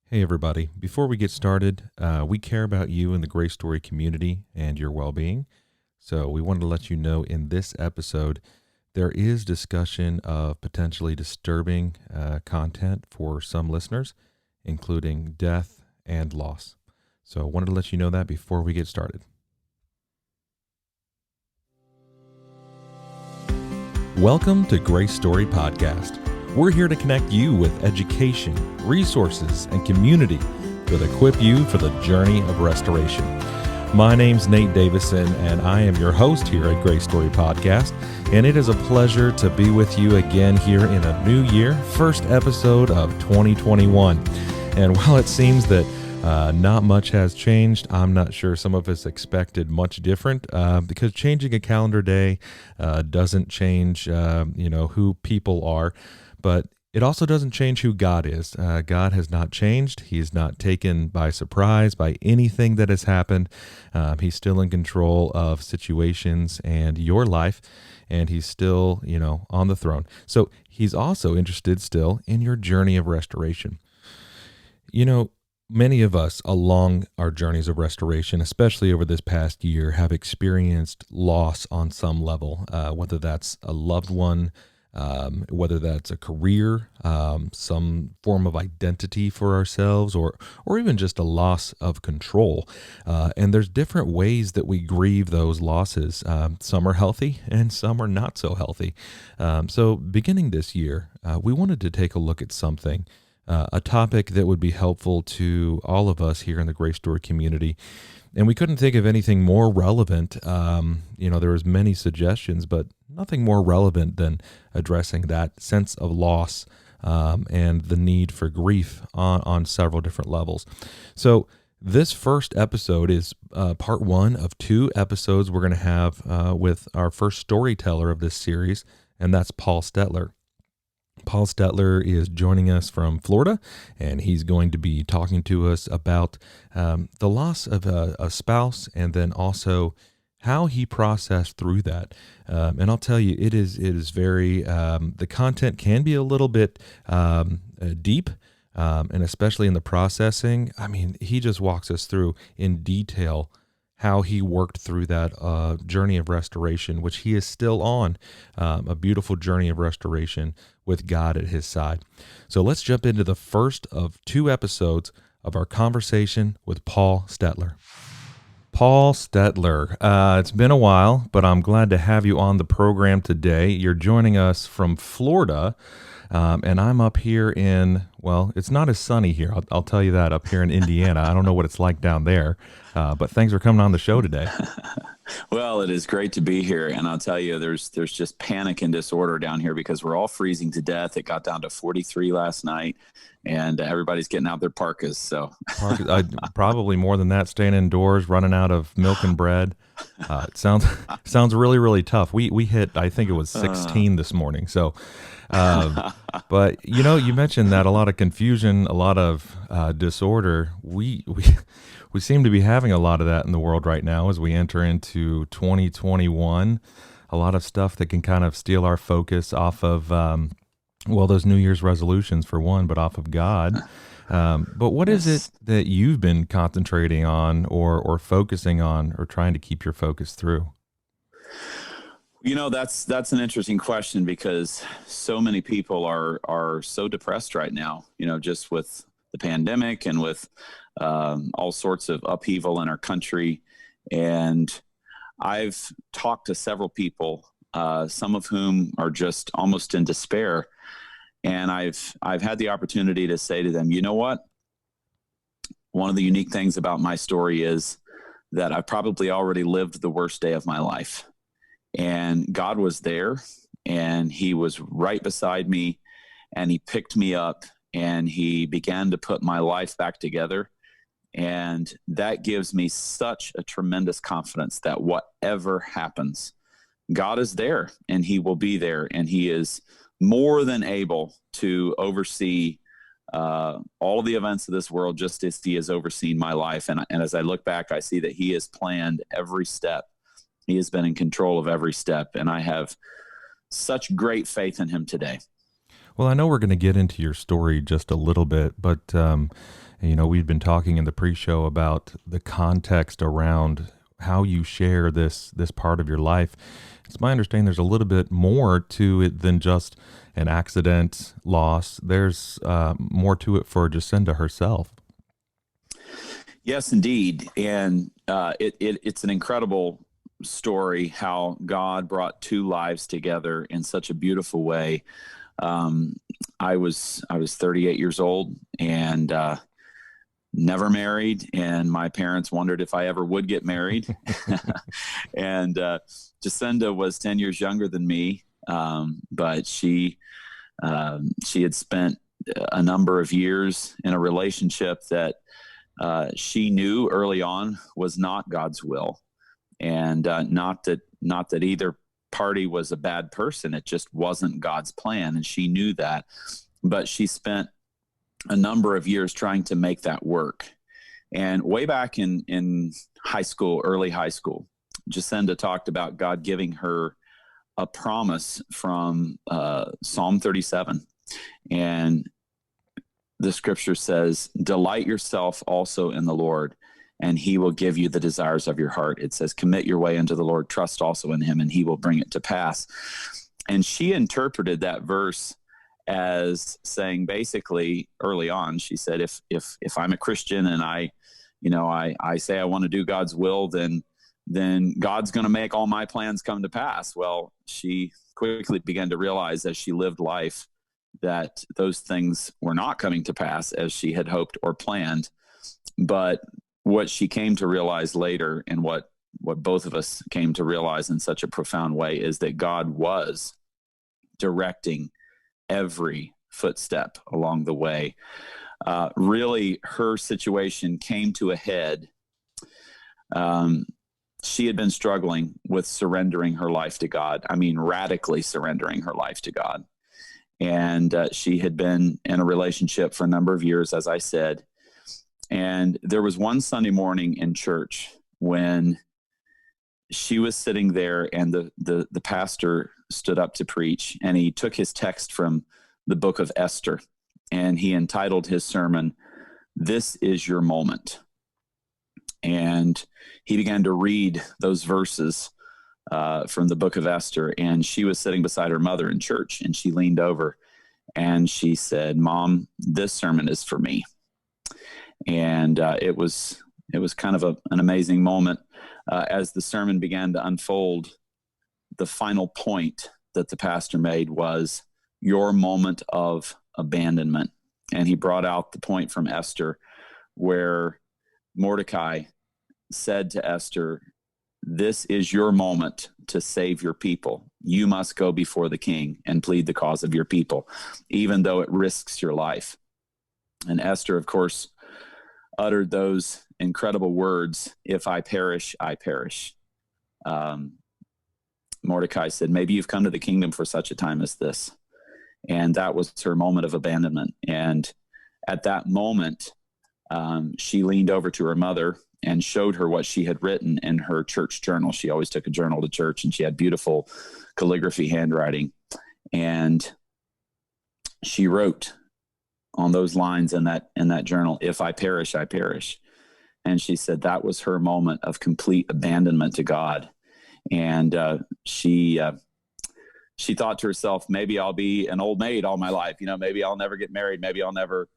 Hey, everybody. Before we get started, we care about you and the GraceStory community and your well being. So, we wanted to let you know in this episode, there is discussion of potentially disturbing content for some listeners, including death and loss. So, I wanted to let you know that before we get started. Welcome to GraceStory Podcast. We're here to connect you with education, resources, and community that equip you for the journey of restoration. My name's Nate Davison, and I am your host here at GraceStory Podcast, and it is a pleasure to be with you again here in a new year, first episode of 2021. And while it seems that not much has changed, I'm not sure some of us expected much different because changing a calendar day doesn't change, who people are. But it also doesn't change who God is. God has not changed. He's not taken by surprise by anything that has happened. He's still in control of situations and your life, and he's still, on the throne. So he's also interested still in your journey of restoration. Many of us along our journeys of restoration, especially over this past year, have experienced loss on some level, whether that's a loved one, whether that's a career, some form of identity for ourselves, or even just a loss of control. And there's different ways that we grieve those losses. Some are healthy and some are not so healthy. So beginning this year, we wanted to take a look at something, a topic that would be helpful to all of us here in the GraceStory community. And we couldn't think of anything more relevant. There was many suggestions, but nothing more relevant than addressing that sense of loss and the need for grief on several different levels. So this first episode is part one of two episodes we're going to have with our first storyteller of this series, and that's Paul Stetler. Paul Stetler is joining us from Florida, and he's going to be talking to us about the loss of a spouse, and then also how he processed through that. And I'll tell you, it is very, the content can be a little bit deep, and especially in the processing. I mean, he just walks us through in detail how he worked through that journey of restoration, which he is still on, a beautiful journey of restoration with God at his side. So let's jump into the first of two episodes of our conversation with Paul Stetler. Paul Stetler, it's been a while, but I'm glad to have you on the program today. You're joining us from Florida, and I'm up here it's not as sunny here. I'll tell you that, up here in Indiana. I don't know what it's like down there, but thanks for coming on the show today. Well, it is great to be here, and I'll tell you, there's just panic and disorder down here because we're all freezing to death. It got down to 43 last night, and everybody's getting out their parkas. So Probably more than that, staying indoors, running out of milk and bread. It sounds really, really tough. We hit, I think it was 16 this morning. So, but you mentioned that a lot of confusion, a lot of disorder. We seem to be having a lot of that in the world right now as we enter into 2021. A lot of stuff that can kind of steal our focus off of, those New Year's resolutions for one, but off of God. But what is it that you've been concentrating on or focusing on or trying to keep your focus through? That's an interesting question because so many people are so depressed right now, just with the pandemic and with all sorts of upheaval in our country. And I've talked to several people, some of whom are just almost in despair. And I've had the opportunity to say to them, you know what? One of the unique things about my story is that I've probably already lived the worst day of my life. And God was there, and he was right beside me, and he picked me up, and he began to put my life back together. And that gives me such a tremendous confidence that whatever happens, God is there, and he will be there, and he is more than able to oversee all of the events of this world, just as he has overseen my life. And as I look back, I see that he has planned every step. He has been in control of every step, and I have such great faith in him today. Well, I know we're going to get into your story just a little bit, but And, we've been talking in the pre-show about the context around how you share this part of your life. It's my understanding there's a little bit more to it than just an accident, loss. There's more to it for Jacinda herself. Yes, indeed. And it's an incredible story how God brought two lives together in such a beautiful way. I was 38 years old and never married, and my parents wondered if I ever would get married. And Jacinda was 10 years younger than me, but she had spent a number of years in a relationship that she knew early on was not God's will, and not that either party was a bad person. It just wasn't God's plan, and she knew that. But she spent a number of years trying to make that work. And way back in high school, early high school, Jacinda talked about God giving her a promise from Psalm 37. And the scripture says, "Delight yourself also in the Lord, and he will give you the desires of your heart." It says, "Commit your way unto the Lord, trust also in him, and he will bring it to pass." And she interpreted that verse as saying, basically, early on, she said, if I'm a Christian and I say I want to do God's will, then God's going to make all my plans come to pass. Well, she quickly began to realize as she lived life that those things were not coming to pass as she had hoped or planned. But what she came to realize later, and what both of us came to realize in such a profound way, is that God was directing every footstep along the way. Really, her situation came to a head. She had been struggling with surrendering her life to God. I mean, radically surrendering her life to God. And she had been in a relationship for a number of years, as I said. And there was one Sunday morning in church when she was sitting there, and the pastor stood up to preach, and he took his text from the book of Esther, and he entitled his sermon, "This is Your Moment." And he began to read those verses from the book of Esther, and she was sitting beside her mother in church, and she leaned over and she said, "Mom, this sermon is for me." And it was kind of an amazing moment. As the sermon began to unfold, the final point that the pastor made was your moment of abandonment. And he brought out the point from Esther where Mordecai said to Esther, "This is your moment to save your people. You must go before the king and plead the cause of your people, even though it risks your life." And Esther, of course, uttered those incredible words, "If I perish, I perish." Mordecai said, "Maybe you've come to the kingdom for such a time as this." And that was her moment of abandonment. And at that moment, she leaned over to her mother and showed her what she had written in her church journal. She always took a journal to church, and she had beautiful calligraphy handwriting. And she wrote on those lines in that journal, "If I perish, I perish." And she said that was her moment of complete abandonment to God. And she thought to herself, maybe I'll be an old maid all my life. Maybe I'll never get married. Maybe I'll never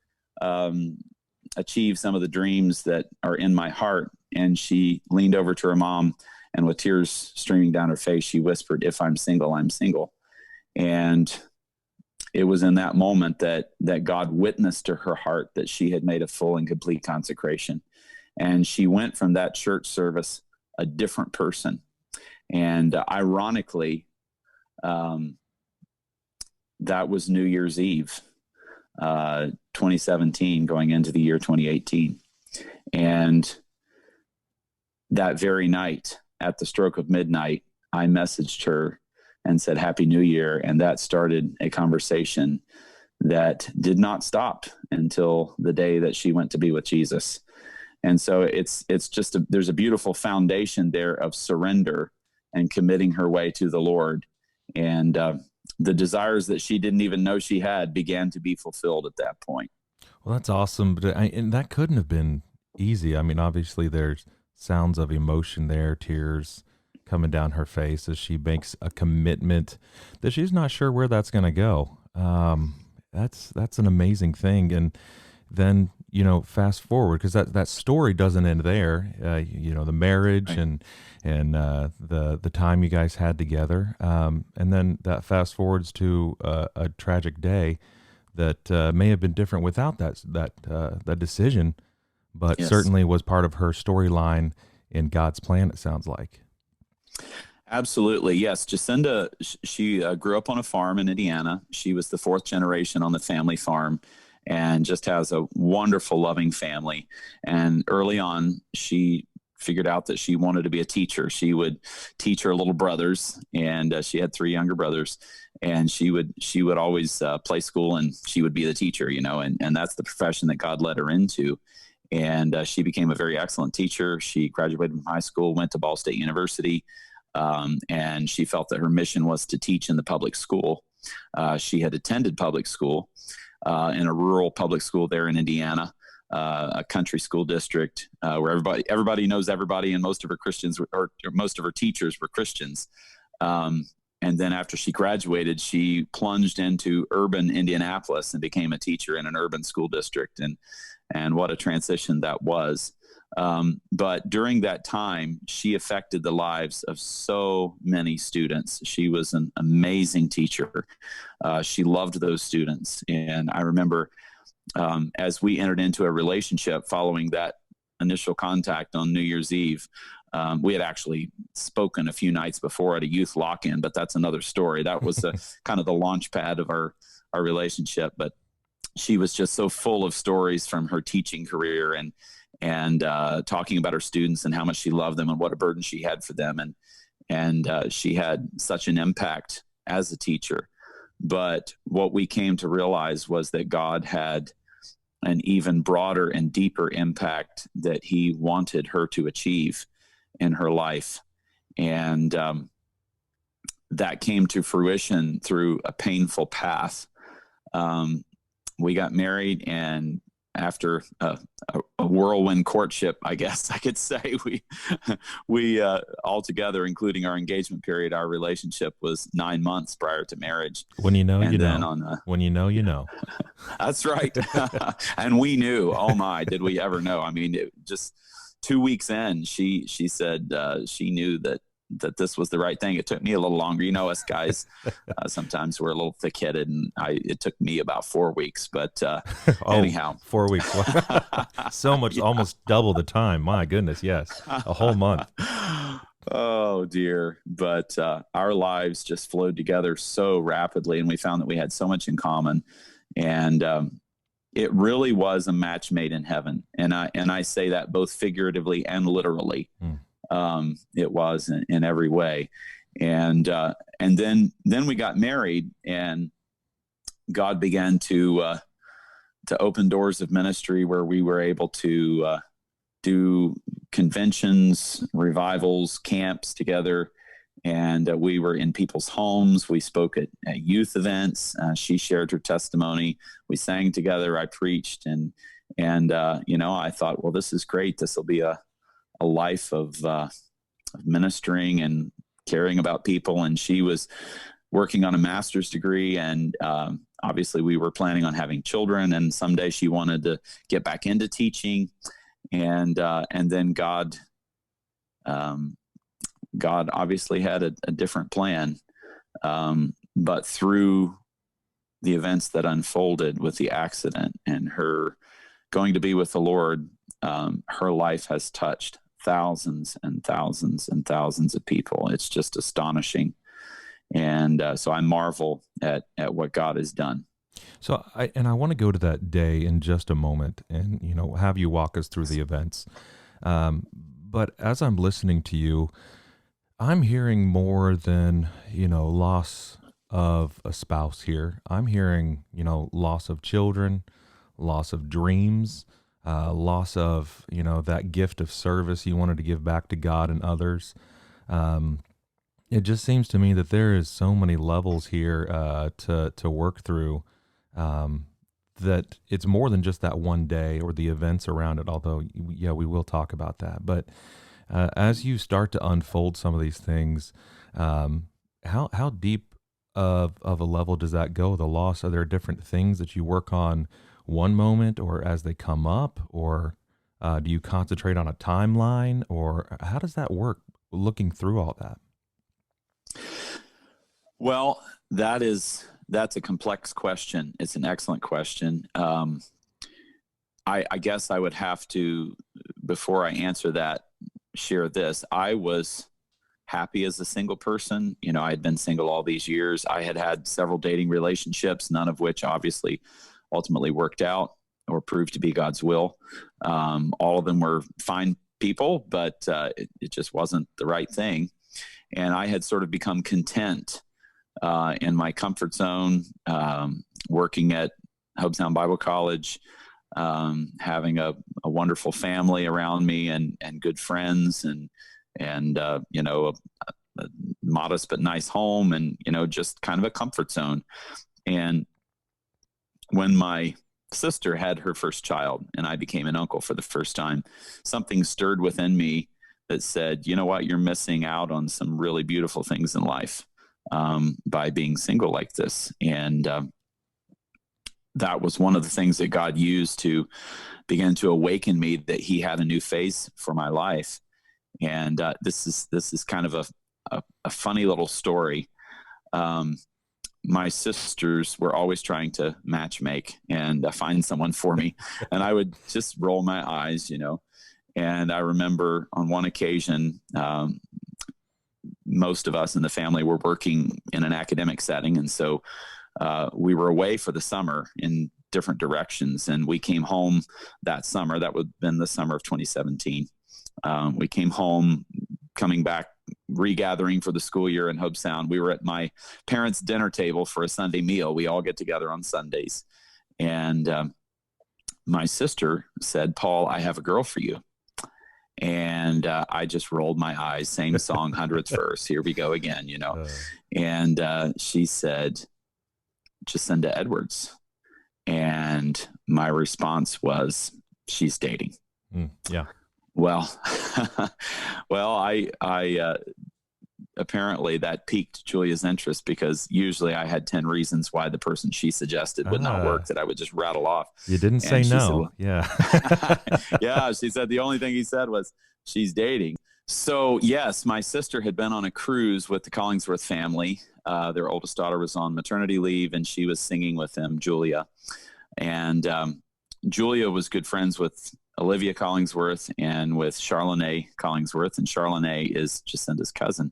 achieve some of the dreams that are in my heart. And she leaned over to her mom, and with tears streaming down her face, she whispered, "If I'm single, I'm single." And it was in that moment that God witnessed to her heart that she had made a full and complete consecration. And she went from that church service a different person. And ironically, that was New Year's Eve, 2017, going into the year 2018. And that very night, at the stroke of midnight, I messaged her and said, "Happy New Year." And that started a conversation that did not stop until the day that she went to be with Jesus. And so it's just there's a beautiful foundation there of surrender and committing her way to the Lord. And the desires that she didn't even know she had began to be fulfilled at that point. Well, that's awesome, but and that couldn't have been easy. I mean, obviously, there's sounds of emotion there, tears coming down her face as she makes a commitment that she's not sure where that's going to go. That's an amazing thing, and then fast forward because that story doesn't end there. The marriage Right. and the time you guys had together, and then that fast forwards to a tragic day that may have been different without that decision, but Yes. certainly was part of her storyline in God's plan. It sounds like. Absolutely. Yes. Jacinda, she grew up on a farm in Indiana. She was the fourth generation on the family farm and just has a wonderful, loving family. And early on, she figured out that she wanted to be a teacher. She would teach her little brothers, and she had three younger brothers. And she would always play school, and she would be the teacher, and that's the profession that God led her into. And she became a very excellent teacher. She graduated from high school, went to Ball State University, and she felt that her mission was to teach in the public school. She had attended public school in a rural public school there in Indiana, a country school district where everybody knows everybody, and most of her Christians or most of her teachers were Christians. And then after she graduated, she plunged into urban Indianapolis and became a teacher in an urban school district. And what a transition that was. But during that time, she affected the lives of so many students. She was an amazing teacher. She loved those students. And I remember as we entered into a relationship following that initial contact on New Year's Eve, we had actually spoken a few nights before at a youth lock-in, but that's another story. That was kind of the launch pad of our relationship. But she was just so full of stories from her teaching career and talking about her students and how much she loved them and what a burden she had for them. And she had such an impact as a teacher. But what we came to realize was that God had an even broader and deeper impact that he wanted her to achieve in her life. And that came to fruition through a painful path. We got married, and after a whirlwind courtship, I guess I could say, we all together, including our engagement period, our relationship was 9 months prior to marriage. When you know, you And then know. on When you know, you know. that's right. And we knew, oh my, did we ever know? I mean, just 2 weeks in, she said she knew that this was the right thing. It took me a little longer. Us guys, sometimes we're a little thick-headed, and it took me about 4 weeks. But Oh, anyhow, 4 weeks. So much, yeah. almost double the time. My goodness, yes. A whole month. Oh dear. But our lives just flowed together so rapidly, and we found that we had so much in common. And it really was a match made in heaven. And I say that both figuratively and literally. Mm. It was in every way. And then we got married, and God began to open doors of ministry where we were able to do conventions, revivals, camps together. And we were in people's homes. We spoke at youth events. She shared her testimony. We sang together. I preached, and I thought, well, this is great. This will be a life of ministering and caring about people. And she was working on a master's degree, and obviously we were planning on having children. And someday she wanted to get back into teaching, and then God obviously had a different plan. But through the events that unfolded with the accident and her going to be with the Lord, her life has touched thousands and thousands and thousands of people. It's just astonishing. And so I marvel at what God has done. So I want to go to that day in just a moment, and have you walk us through the events. But as I'm listening to you, I'm hearing more than loss of a spouse here. I'm hearing loss of children, loss of dreams, loss of that gift of service you wanted to give back to God and others. It just seems to me that there is so many levels here to work through, that it's more than just that one day or the events around it, although, yeah, we will talk about that. But as you start to unfold some of these things, how deep of a level does that go, the loss? Are there different things that you work on one moment or as they come up, or do you concentrate on a timeline, or how does that work looking through all that? Well, that's a complex question. It's an excellent question. I guess I would have to, before I answer that, share this. I was happy as a single person. You know, I had been single all these years. I had had several dating relationships, none of which obviously ultimately worked out or proved to be God's will. All of them were fine people, but it just wasn't the right thing. And I had sort of become content in my comfort zone, working at Hobe Bible College, having a wonderful family around me and good friends and you know, a modest but nice home, and you know, just kind of a comfort zone. And when my sister had her first child and I became an uncle for the first time, something stirred within me that said, you know what, you're missing out on some really beautiful things in life by being single like this. And that was one of the things that God used to begin to awaken me that He had a new phase for my life. And this is kind of a funny little story. My sisters were always trying to match make and find someone for me, and I would just roll my eyes, you know. And I remember on one occasion, most of us in the family were working in an academic setting, and so we were away for the summer in different directions. And we came home that summer. That would have been the summer of 2017. We came home, coming back, regathering for the school year in Hobe Sound. We were at my parents' dinner table for a Sunday meal. We all get together on Sundays. And my sister said, "Paul, I have a girl for you." And I just rolled my eyes. Same song, 100th verse. Here we go again, you know. And she said, "Jacinda Edwards." And my response was, "She's dating." Yeah. Well, well, I apparently that piqued Julia's interest, because usually I had 10 reasons why the person she suggested would not work that I would just rattle off. You didn't say no. Said, yeah. yeah. She said the only thing he said was, "She's dating." So yes, my sister had been on a cruise with the Collingsworth family. Their oldest daughter was on maternity leave, and she was singing with them, Julia. And Julia was good friends with Olivia Collingsworth and with Charlene Collingsworth, and Charlene is Jacinda's cousin.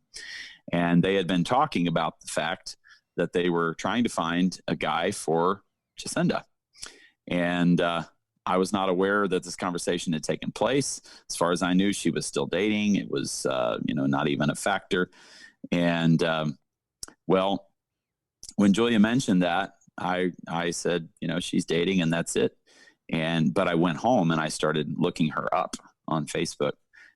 And they had been talking about the fact that they were trying to find a guy for Jacinda. And I was not aware that this conversation had taken place. As far as I knew, she was still dating. It was, you know, not even a factor. And well, when Julia mentioned that, I said, you know, she's dating and that's it. But I went home and I started looking her up on Facebook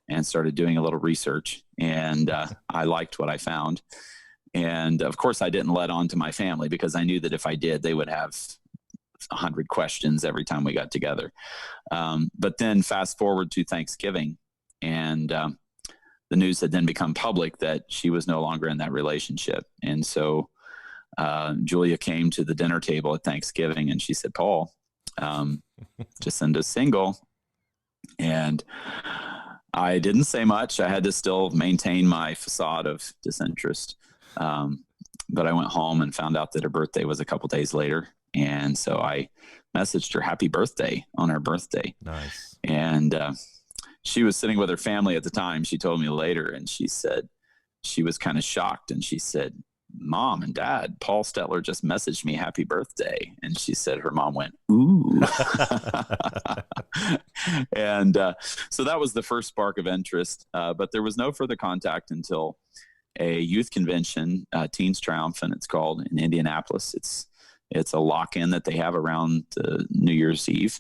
and started doing a little research, and I liked what I found. And of course I didn't let on to my family, because I knew that if I did, they would have 100 questions every time we got together. But then fast forward to Thanksgiving, and the news had then become public that she was no longer in that relationship. And so Julia came to the dinner table at Thanksgiving and she said, "Paul, Jacinda's single." And I didn't say much. I had to still maintain my facade of disinterest. But I went home and found out that her birthday was a couple days later. And so I messaged her happy birthday on her birthday. Nice. And she was sitting with her family at the time. She told me later, and she said she was kind of shocked. And she said, "Mom and Dad, Paul Stetler just messaged me happy birthday." And she said her mom went, "Ooh." And so that was the first spark of interest. But there was no further contact until a youth convention, Teens Triumphant, it's called, in Indianapolis. It's a lock-in that they have around New Year's Eve.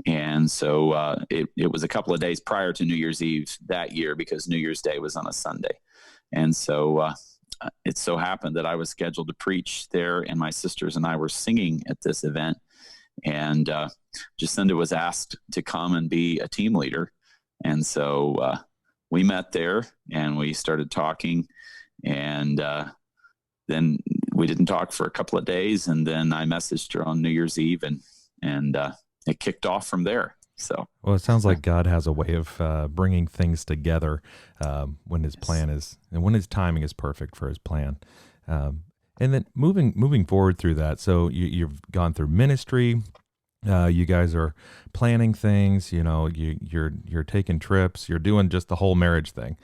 And so it was a couple of days prior to New Year's Eve that year, because New Year's Day was on a Sunday. And so it so happened that I was scheduled to preach there, and my sisters and I were singing at this event. And Jacinda was asked to come and be a team leader. And so we met there and we started talking. And then we didn't talk for a couple of days. And then I messaged her on New Year's Eve, and it kicked off from there. So, Well, it sounds like God has a way of bringing things together when His plan is, and when His timing is perfect for His plan. And then moving forward through that, so you've gone through ministry. You guys are planning things. You're taking trips. You're doing just the whole marriage thing.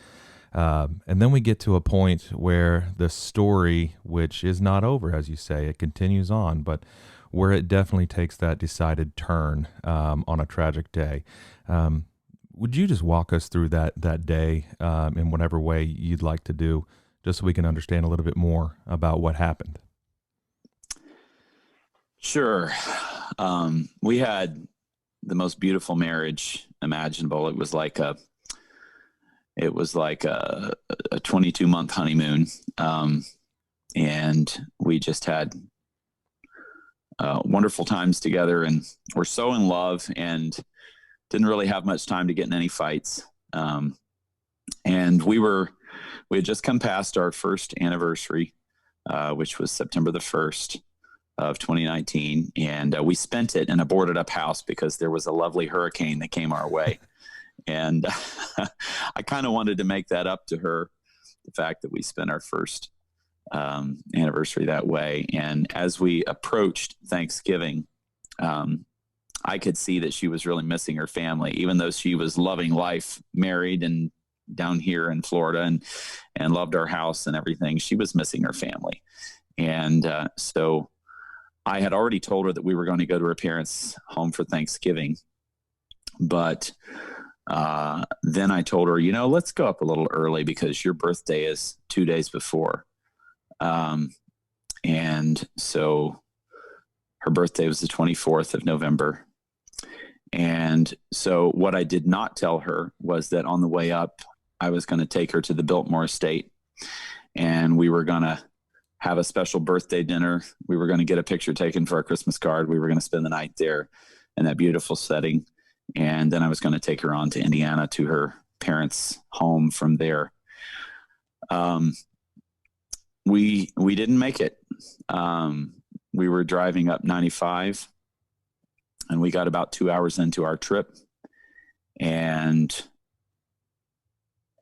And then we get to a point where the story, which is not over, as you say, it continues on, but where it definitely takes that decided turn on a tragic day. Would you just walk us through that day in whatever way you'd like to do, just so we can understand a little bit more about what happened? Sure. We had the most beautiful marriage imaginable. It was like a 22-month honeymoon. And we just had wonderful times together, and we're so in love and didn't really have much time to get in any fights. And we had just come past our first anniversary, which was September the 1st of 2019. And we spent it in a boarded up house because there was a lovely hurricane that came our way. And I kind of wanted to make that up to her, the fact that we spent our first anniversary that way. And as we approached Thanksgiving, I could see that she was really missing her family, even though she was loving life, married and down here in Florida, and loved our house and everything. She was missing her family. And so I had already told her that we were going to go to her parents' home for Thanksgiving. But then I told her, let's go up a little early because your birthday is 2 days before. And so her birthday was the 24th of November. And so what I did not tell her was that on the way up, I was going to take her to the Biltmore estate, and we were going to have a special birthday dinner. We were going to get a picture taken for our Christmas card. We were going to spend the night there in that beautiful setting. And then I was going to take her on to Indiana to her parents' home from there. We didn't make it. We were driving up 95, and we got about 2 hours into our trip. And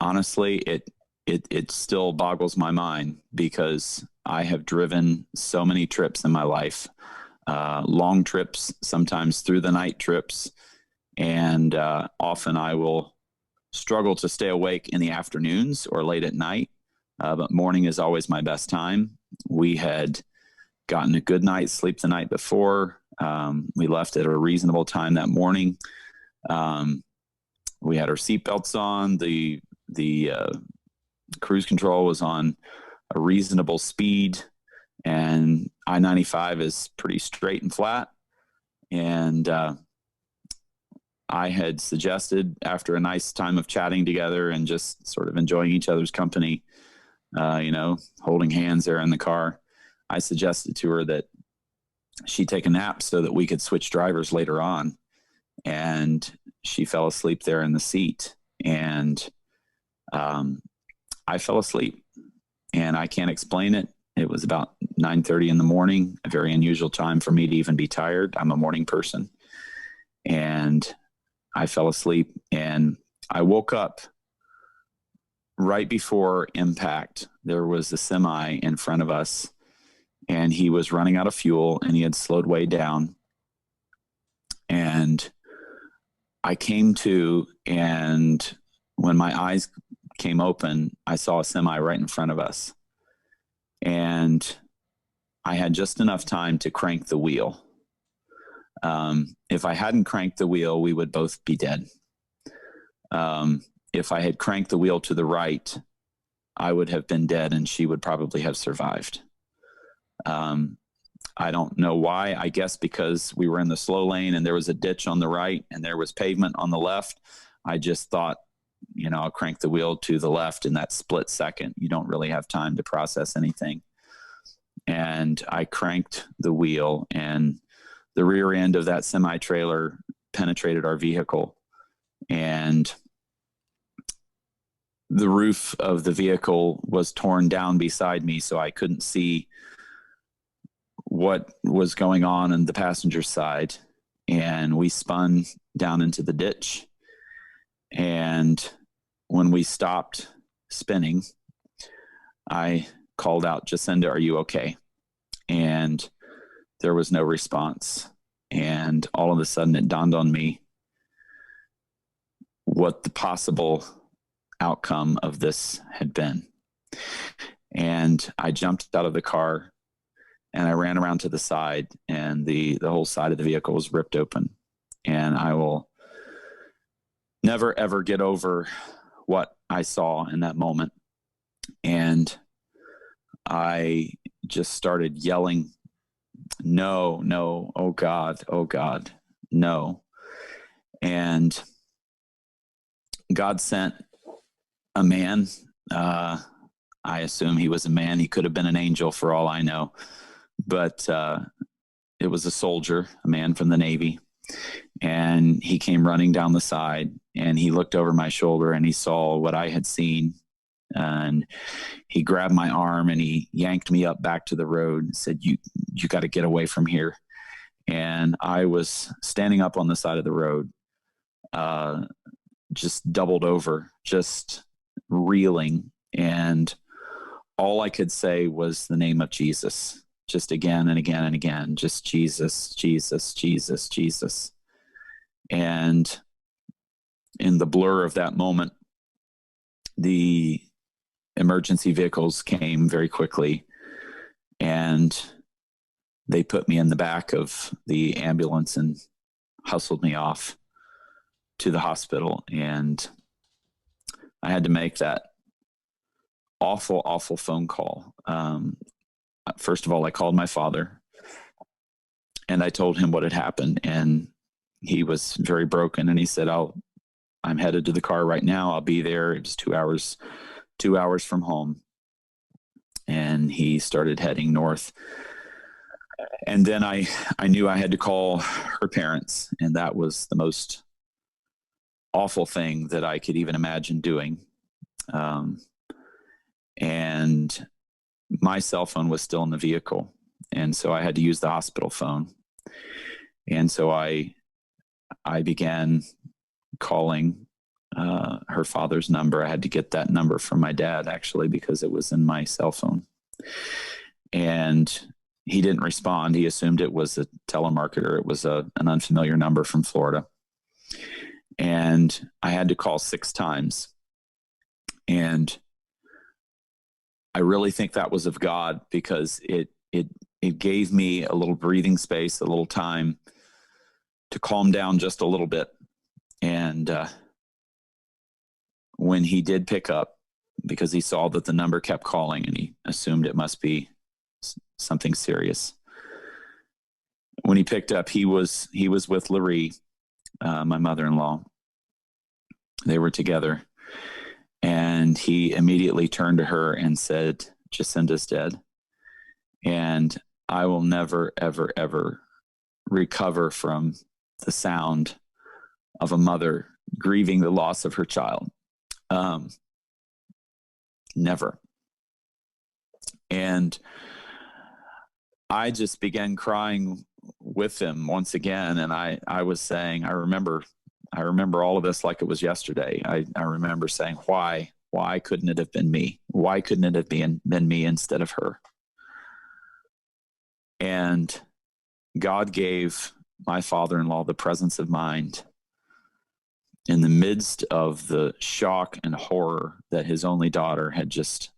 honestly, it still boggles my mind because I have driven so many trips in my life, long trips, sometimes through the night trips. And often I will struggle to stay awake in the afternoons or late at night, but morning is always my best time. We had gotten a good night's sleep the night before. We left at a reasonable time that morning. We had our seatbelts on. The cruise control was on a reasonable speed, and I-95 is pretty straight and flat. And I had suggested, after a nice time of chatting together and just sort of enjoying each other's company, holding hands there in the car, I suggested to her that she take a nap so that we could switch drivers later on. And she fell asleep there in the seat. And I fell asleep, and I can't explain it. It was about 9:30 in the morning, a very unusual time for me to even be tired. I'm a morning person. And I fell asleep, and I woke up right before impact. There was a semi in front of us, and he was running out of fuel, and he had slowed way down. And I came to, and when my eyes came open, I saw a semi right in front of us. And I had just enough time to crank the wheel. If I hadn't cranked the wheel, we would both be dead. If I had cranked the wheel to the right, I would have been dead, and she would probably have survived. I don't know why. I guess because we were in the slow lane and there was a ditch on the right and there was pavement on the left. I just thought, I'll crank the wheel to the left in that split second. You don't really have time to process anything. And I cranked the wheel, and the rear end of that semi trailer penetrated our vehicle, and the roof of the vehicle was torn down beside me, so I couldn't see what was going on the passenger side. And we spun down into the ditch. And when we stopped spinning, I called out, "Jacinda, are you okay?" And there was no response. And all of a sudden it dawned on me what the possible outcome of this had been. And I jumped out of the car and I ran around to the side, and the whole side of the vehicle was ripped open. And I will never, ever get over what I saw in that moment. And I just started yelling, "No, no, oh God, no." And God sent a man. I assume he was a man. He could have been an angel for all I know. But it was a soldier, a man from the Navy. And he came running down the side, and he looked over my shoulder and he saw what I had seen. And he grabbed my arm and he yanked me up back to the road and said, you got to get away from here. And I was standing up on the side of the road, just doubled over, just reeling. And all I could say was the name of Jesus, just again and again and again, just Jesus, Jesus, Jesus, Jesus. And in the blur of that moment, the emergency vehicles came very quickly, and they put me in the back of the ambulance and hustled me off to the hospital. And I had to make that awful, awful phone call. First of all, I called my father and I told him what had happened, and he was very broken. And he said, I'm headed to the car right now. I'll be there. It was 2 hours from home. And he started heading north. And then I knew I had to call her parents, and that was the most awful thing that I could even imagine doing. And my cell phone was still in the vehicle, and so I had to use the hospital phone. And so I began calling her father's number. I had to get that number from my dad, actually, because it was in my cell phone. And he didn't respond. He assumed it was a telemarketer. It was an unfamiliar number from Florida. And I had to call 6 times. And I really think that was of God, because it gave me a little breathing space, a little time to calm down just a little bit. And when he did pick up, because he saw that the number kept calling and he assumed it must be something serious. When he picked up, he was with Larry, my mother-in-law. They were together. And he immediately turned to her and said, "Jacinda's dead." And I will never, ever, ever recover from the sound of a mother grieving the loss of her child. Never. And I just began crying with him once again. And I was saying, I remember all of this like it was yesterday. I remember saying, why couldn't it have been me? Why couldn't it have been me instead of her? And God gave my father-in-law the presence of mind in the midst of the shock and horror that his only daughter had just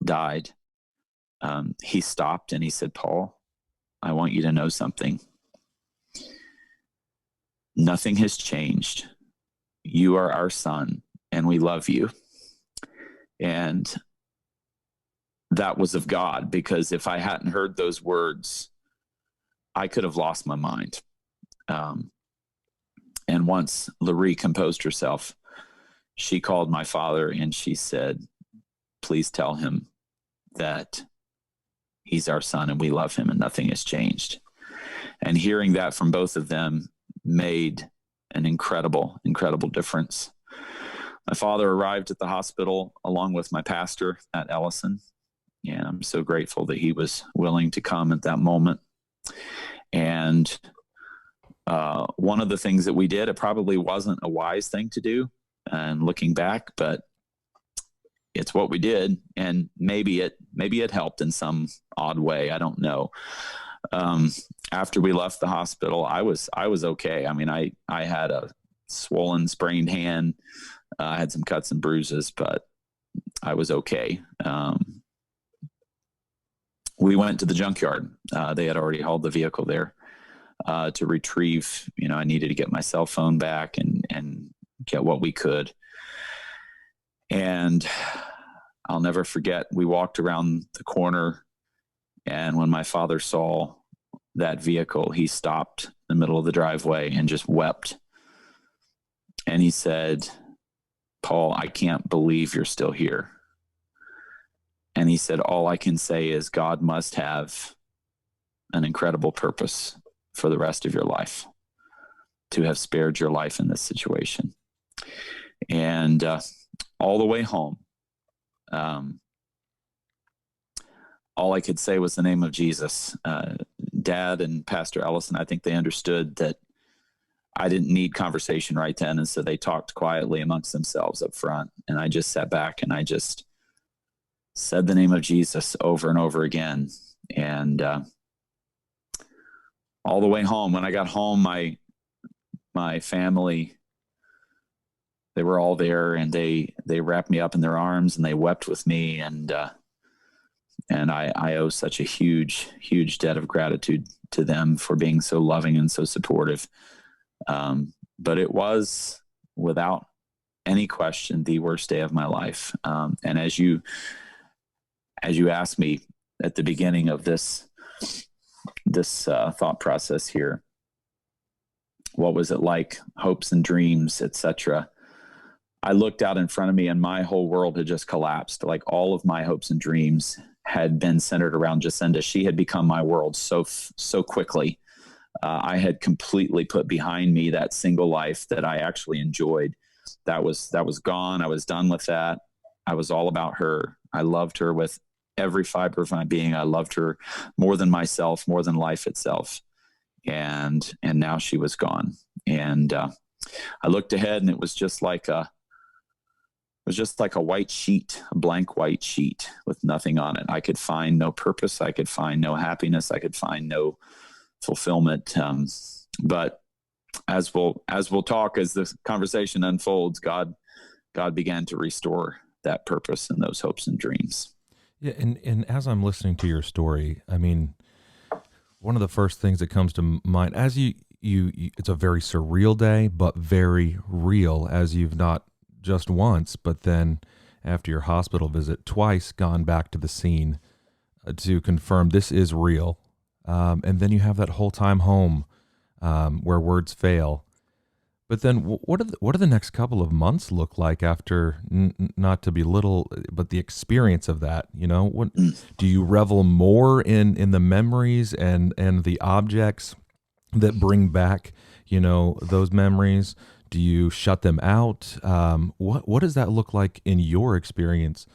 died. He stopped and he said, "Paul, I want you to know something. Nothing has changed. You are our son, and we love you." And that was of God, because if I hadn't heard those words, I could have lost my mind. And once Larry composed herself, she called my father and she said, "Please tell him that he's our son and we love him and nothing has changed." And hearing that from both of them made an incredible difference. My father arrived at the hospital along with my pastor at Ellison, and I'm so grateful that he was willing to come at that moment. And one of the things that we did, it probably wasn't a wise thing to do, and looking back, but it's what we did, and maybe it helped in some odd way. I don't know. After we left the hospital, I was okay. I mean, I had a swollen, sprained hand. I had some cuts and bruises, but I was okay. We went to the junkyard. They had already hauled the vehicle there to retrieve. I needed to get my cell phone back and get what we could. And I'll never forget, we walked around the corner, and when my father saw that vehicle, he stopped in the middle of the driveway and just wept. And he said, "Paul, I can't believe you're still here." And he said, "All I can say is God must have an incredible purpose for the rest of your life to have spared your life in this situation." And all the way home, all I could say was the name of Jesus. Dad and Pastor Ellison, I think they understood that I didn't need conversation right then. And so they talked quietly amongst themselves up front. And I just sat back and I just said the name of Jesus over and over again. And all the way home, when I got home, my family, they were all there, and they wrapped me up in their arms and they wept with me. And I owe such a huge debt of gratitude to them for being so loving and so supportive. But it was, without any question, the worst day of my life. And as you asked me at the beginning of this thought process here, what was it like, hopes and dreams, etc. I looked out in front of me, and my whole world had just collapsed. Like, all of my hopes and dreams had been centered around Jacinda. She had become my world so quickly. I had completely put behind me that single life that I actually enjoyed. That was gone. I was done with that. I was all about her. I loved her with every fiber of my being. I loved her more than myself, more than life itself. And now she was gone. And I looked ahead, and it was just like a white sheet, a blank white sheet with nothing on it. I could find no purpose. I could find no happiness. I could find no fulfillment. But as we'll talk, as the conversation unfolds, God began to restore that purpose and those hopes and dreams. Yeah, and as I'm listening to your story, I mean, one of the first things that comes to mind, as you it's a very surreal day, but very real, as you've not just once, but then after your hospital visit, twice gone back to the scene to confirm this is real. And then you have that whole time home where words fail. But then what do the next couple of months look like after, not to belittle, but the experience of that? What do you revel more in the memories and the objects that bring back, those memories? Do you shut them out? What does that look like in your experience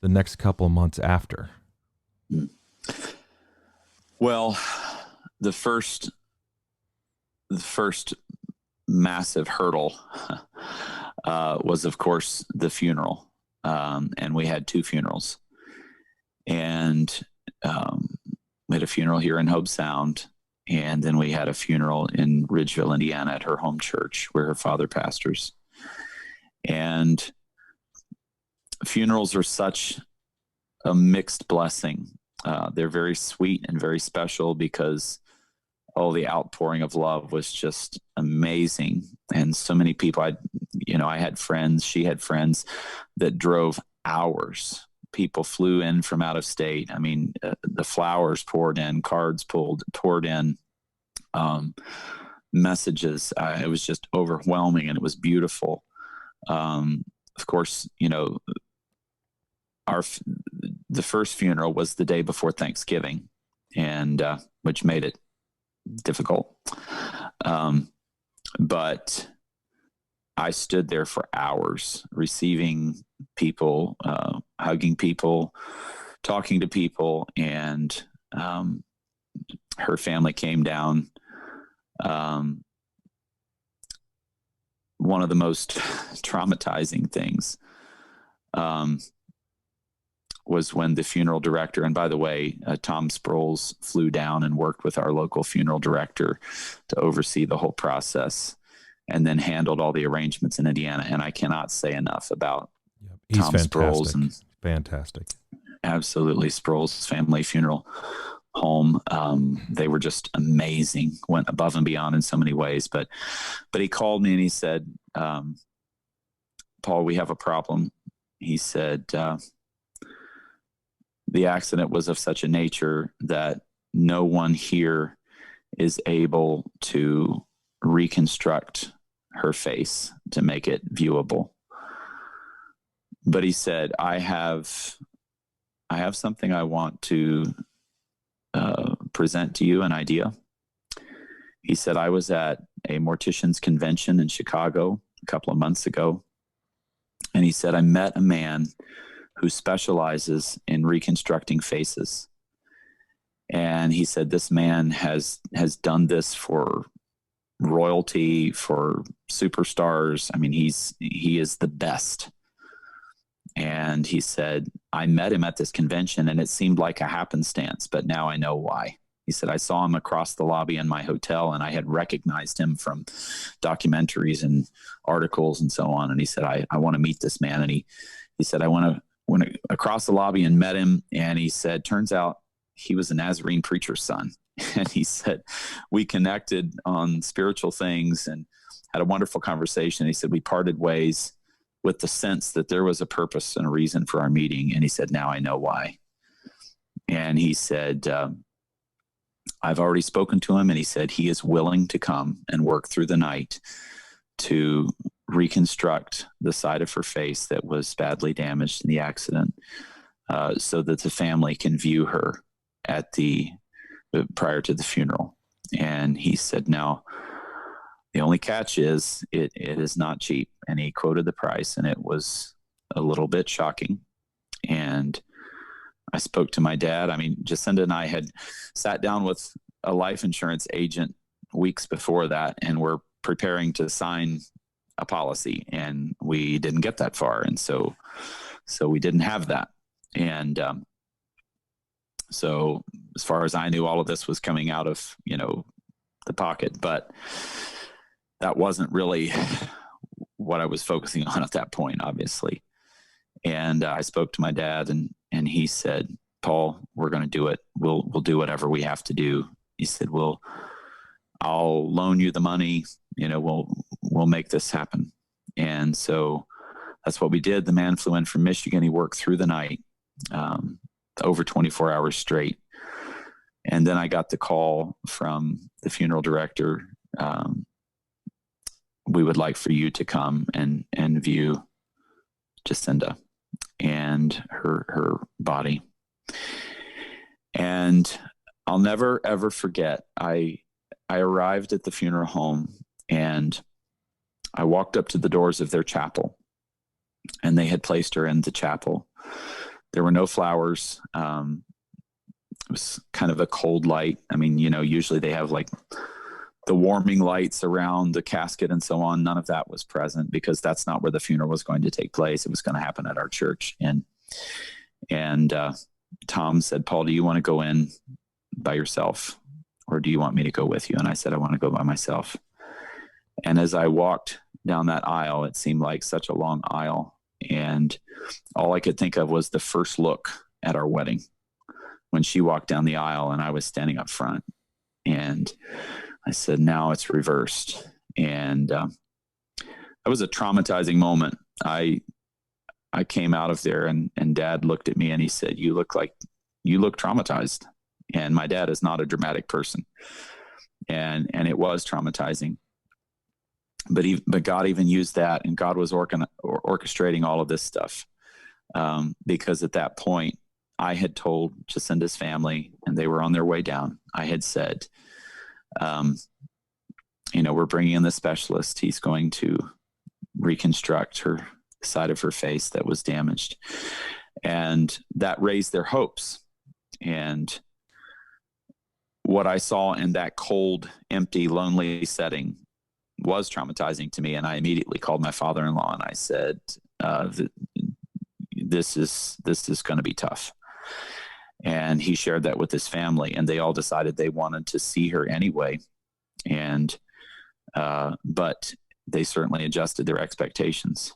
the next couple of months after? Well, the first massive hurdle was, of course, the funeral. And we had two funerals. And we had a funeral here in Hobe Sound, and then we had a funeral in Ridgeville, Indiana, at her home church where her father pastors. And funerals are such a mixed blessing. They're very sweet and very special because the outpouring of love was just amazing. And so many people, I had friends, she had friends that drove hours. People flew in from out of state. I mean, the flowers poured in, cards poured in, messages. It was just overwhelming, and it was beautiful. Of course, the first funeral was the day before Thanksgiving, and which made it difficult. But I stood there for hours receiving people, hugging people, talking to people, and her family came down. One of the most traumatizing things was when the funeral director, and by the way, Tom Sproles flew down and worked with our local funeral director to oversee the whole process, and then handled all the arrangements in Indiana. And I cannot say enough about He's Tom Sproles and fantastic. Absolutely, Sproles Family Funeral Home. They were just amazing, went above and beyond in so many ways. But he called me and he said, Paul, we have a problem. He said, the accident was of such a nature that no one here is able to reconstruct her face to make it viewable. But he said, I have something I want to present to you, an idea. He said, I was at a mortician's convention in Chicago a couple of months ago. And he said, I met a man who specializes in reconstructing faces. And he said, this man has done this for royalty, for superstars. I mean, he is the best. And he said, I met him at this convention and it seemed like a happenstance, but now I know why. He said, I saw him across the lobby in my hotel and I had recognized him from documentaries and articles and so on. And he said, I want to meet this man. And he said, I went across the lobby and met him. And he said, turns out he was a Nazarene preacher's son. And he said, we connected on spiritual things and had a wonderful conversation. He said, we parted ways with the sense that there was a purpose and a reason for our meeting. And he said, now I know why. And he said, I've already spoken to him. And he said, he is willing to come and work through the night to reconstruct the side of her face that was badly damaged in the accident, so that the family can view her at prior to the funeral. And he said, now, the only catch is it is not cheap. And he quoted the price, and it was a little bit shocking. And I spoke to my dad. I mean, Jacinda and I had sat down with a life insurance agent weeks before that, and we're preparing to sign a policy, and we didn't get that far. And so we didn't have that. And so as far as I knew, all of this was coming out of, the pocket, but that wasn't really what I was focusing on at that point, obviously. And I spoke to my dad, and he said, Paul, we're going to do it. We'll do whatever we have to do. He said, I'll loan you the money. We'll make this happen. And so that's what we did. The man flew in from Michigan. He worked through the night, over 24 hours straight. And then I got the call from the funeral director. We would like for you to come and view Jacinda and her body. And I'll never, ever forget, I arrived at the funeral home and I walked up to the doors of their chapel, and they had placed her in the chapel. There were no flowers. It was kind of a cold light. I mean, usually they have like the warming lights around the casket and so on. None of that was present because that's not where the funeral was going to take place. It was going to happen at our church. And Tom said, Paul, do you want to go in by yourself, or do you want me to go with you? And I said, I want to go by myself. And as I walked down that aisle, it seemed like such a long aisle. And all I could think of was the first look at our wedding when she walked down the aisle and I was standing up front. And I said, now it's reversed. And that was a traumatizing moment. I came out of there and Dad looked at me and he said, you look traumatized. And my dad is not a dramatic person. And it was traumatizing. But God even used that, and God was orchestrating all of this stuff. Because at that point, I had told Jacinda's family, and they were on their way down. I had said, Um, we're bringing in the specialist. He's going to reconstruct her side of her face that was damaged. And that raised their hopes. And what I saw in that cold, empty, lonely setting was traumatizing to me. And I immediately called my father-in-law and I said, this is going to be tough. And he shared that with his family, and they all decided they wanted to see her anyway. And but they certainly adjusted their expectations.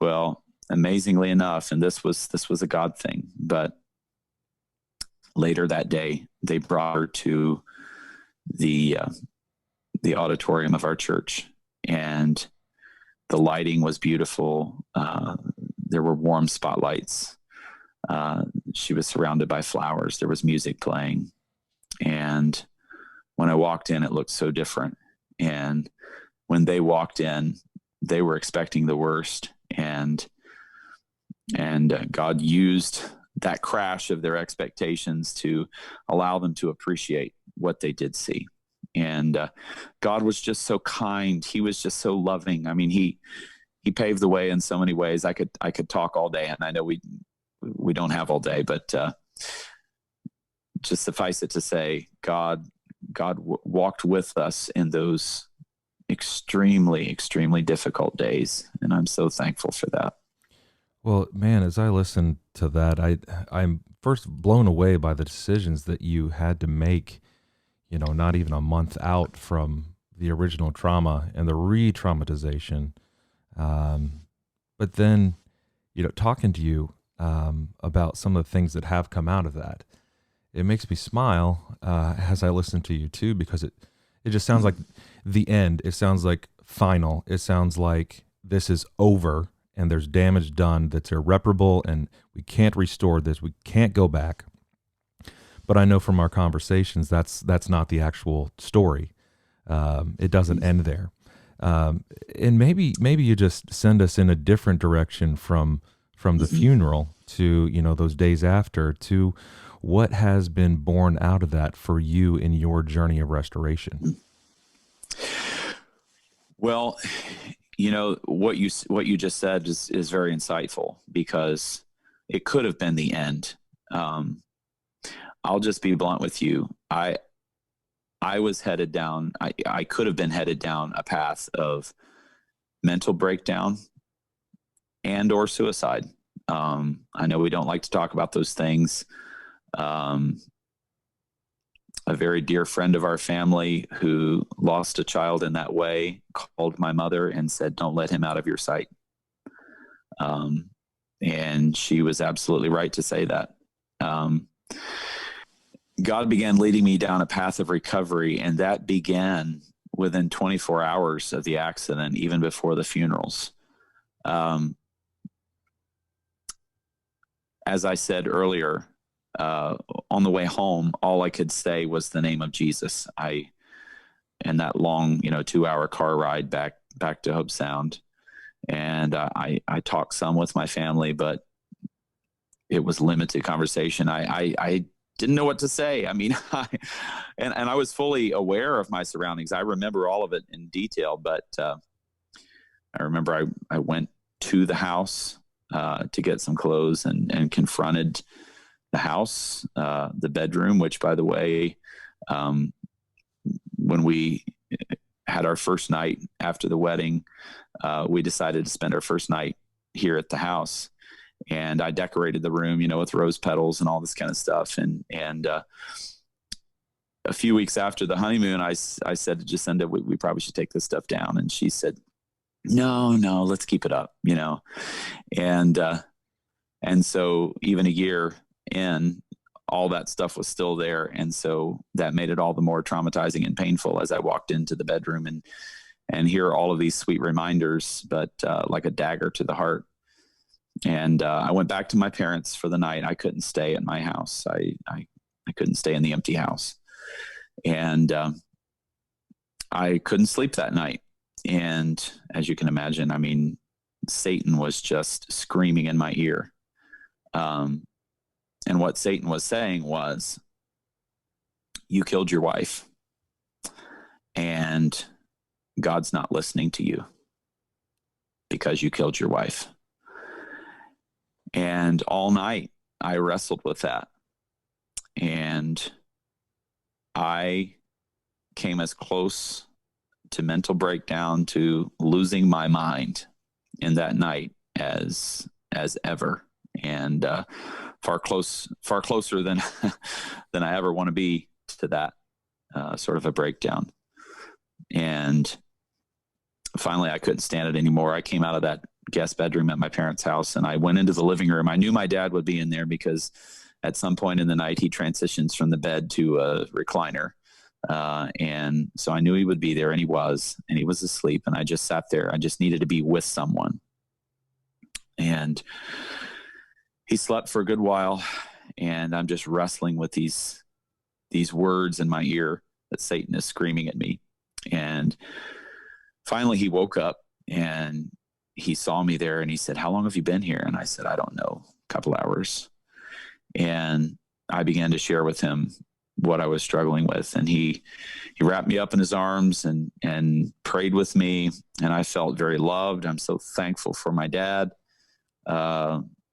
Well, amazingly enough, and this was a God thing, but later that day they brought her to the auditorium of our church, and the lighting was beautiful. There were warm spotlights. She was surrounded by flowers. There was music playing. And when I walked in, it looked so different. And when they walked in, they were expecting the worst. And God used that crash of their expectations to allow them to appreciate what they did see. And God was just so kind. He was just so loving. I mean, he paved the way in so many ways. I could talk all day, and I know we don't have all day, but just suffice it to say, God walked with us in those extremely, extremely difficult days, and I'm so thankful for that. Well, man, as I listen to that, I'm first blown away by the decisions that you had to make, not even a month out from the original trauma and the re-traumatization. But then, talking to you about some of the things that have come out of that, it makes me smile as I listen to you too, because it just sounds like the end. It sounds like final. It sounds like this is over and there's damage done that's irreparable and we can't restore this. We can't go back. But I know from our conversations that's not the actual story. It doesn't end there. And maybe you just send us in a different direction from the funeral to those days after, to what has been born out of that for you in your journey of restoration. Well, what you just said is very insightful, because it could have been the end. I'll just be blunt with you. I was headed down. I could have been headed down a path of mental breakdown and or suicide. I know we don't like to talk about those things. A very dear friend of our family who lost a child in that way called my mother and said, "Don't let him out of your sight." And she was absolutely right to say that. God began leading me down a path of recovery, and that began within 24 hours of the accident, even before the funerals. As I said earlier, on the way home, all I could say was the name of Jesus. And that long, 2-hour car ride back to Hope Sound. And I talked some with my family, but it was limited conversation. I didn't know what to say. I mean, and I was fully aware of my surroundings. I remember all of it in detail, but I remember I went to the house to get some clothes and confronted the house, the bedroom, which, by the way, when we had our first night after the wedding, we decided to spend our first night here at the house. And I decorated the room, with rose petals and all this kind of stuff. And a few weeks after the honeymoon, I said to Jacinda, we probably should take this stuff down. And she said, no, let's keep it up, And so even a year in, all that stuff was still there. And so that made it all the more traumatizing and painful as I walked into the bedroom and hear all of these sweet reminders, but like a dagger to the heart. And I went back to my parents for the night. I couldn't stay at my house. I couldn't stay in the empty house. And I couldn't sleep that night. And as you can imagine, I mean, Satan was just screaming in my ear. And what Satan was saying was, you killed your wife. and God's not listening to you because you killed your wife. And all night I wrestled with that. And I came as close to mental breakdown, to losing my mind in that night as ever. And far closer than than I ever want to be to that sort of a breakdown. And finally, I couldn't stand it anymore. I came out of that guest bedroom at my parents' house and I went into the living room. I knew my dad would be in there because at some point in the night, he transitions from the bed to a recliner. And so I knew he would be there, and he was asleep. And I just sat there. I just needed to be with someone. And he slept for a good while, and I'm just wrestling with these words in my ear that Satan is screaming at me. And finally he woke up and he saw me there and he said, "How long have you been here?" And I said, "I don't know, a couple hours." And I began to share with him what I was struggling with. And he wrapped me up in his arms and prayed with me. And I felt very loved. I'm so thankful for my dad.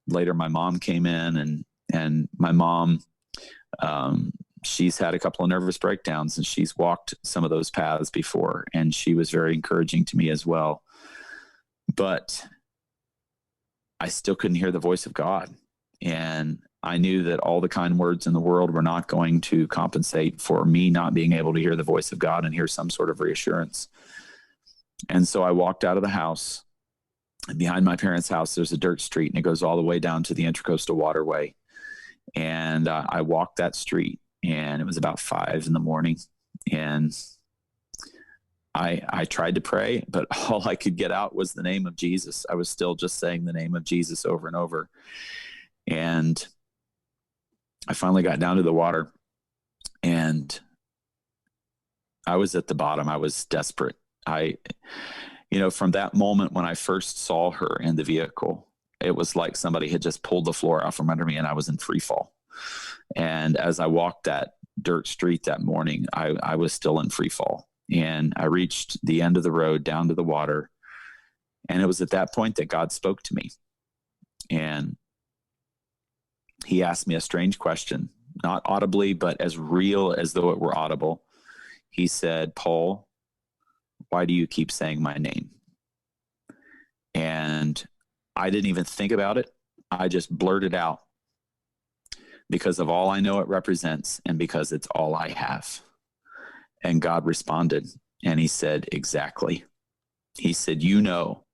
Later, my mom came in, and my mom, she's had a couple of nervous breakdowns, and she's walked some of those paths before. And she was very encouraging to me as well. But I still couldn't hear the voice of God. And I knew that all the kind words in the world were not going to compensate for me not being able to hear the voice of God and hear some sort of reassurance. And so I walked out of the house, and behind my parents' house, there's a dirt street, and it goes all the way down to the Intracoastal Waterway. And I walked that street, and it was about 5 a.m. And I tried to pray, but all I could get out was the name of Jesus. I was still just saying the name of Jesus over and over. And I finally got down to the water, and I was at the bottom. I was desperate. From that moment when I first saw her in the vehicle, it was like somebody had just pulled the floor out from under me, and I was in free fall. And as I walked that dirt street that morning, I was still in free fall. And I reached the end of the road down to the water. And it was at that point that God spoke to me. And he asked me a strange question, not audibly, but as real as though it were audible. He said, "Paul, why do you keep saying my name?" And I didn't even think about it. I just blurted out, because of all I know it represents and because it's all I have. And God responded, and he said, "Exactly." He said, "You know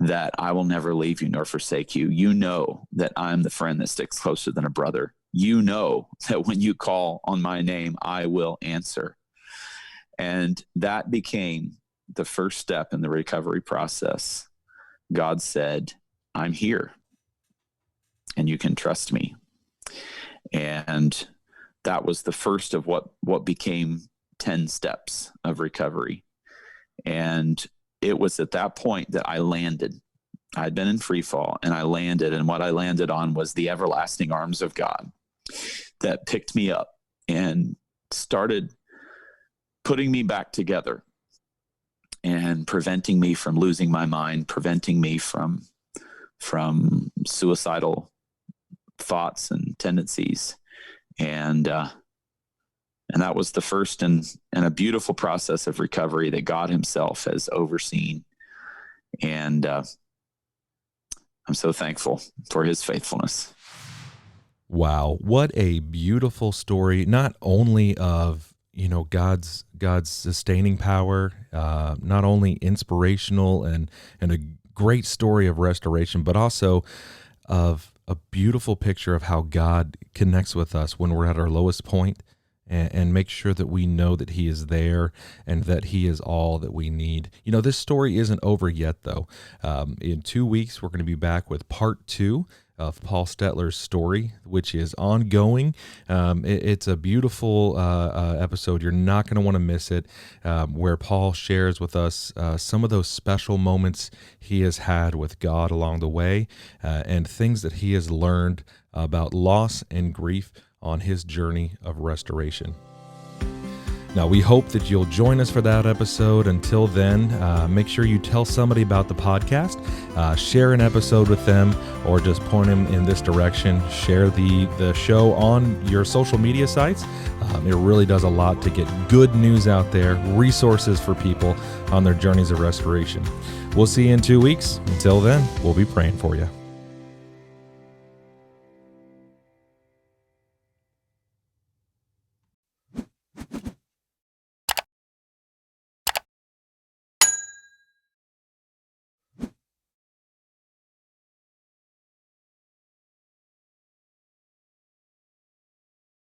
that I will never leave you nor forsake you. You know that I'm the friend that sticks closer than a brother. You know that when you call on my name, I will answer." And that became the first step in the recovery process. God said, "I'm here, and you can trust me." And that was the first of what became 10 steps of recovery. And it was at that point that I landed. I'd been in free fall, and I landed, and what I landed on was the everlasting arms of God that picked me up and started putting me back together and preventing me from losing my mind, preventing me from suicidal thoughts and tendencies. And that was the first and a beautiful process of recovery that God himself has overseen. And I'm so thankful for his faithfulness. Wow, what a beautiful story, not only of God's sustaining power, not only inspirational and a great story of restoration, but also of a beautiful picture of how God connects with us when we're at our lowest point, and make sure that we know that he is there and that he is all that we need. This story isn't over yet, though. In 2 weeks, we're going to be back with part 2 of Paul Stetler's story, which is ongoing. It's a beautiful episode. You're not going to want to miss it, where Paul shares with us some of those special moments he has had with God along the way, and things that he has learned about loss and grief on his journey of restoration. Now, we hope that you'll join us for that episode. Until then, make sure you tell somebody about the podcast, share an episode with them, or just point them in this direction. Share the show on your social media sites. It really does a lot to get good news out there, resources for people on their journeys of restoration. We'll see you in 2 weeks. Until then, we'll be praying for you.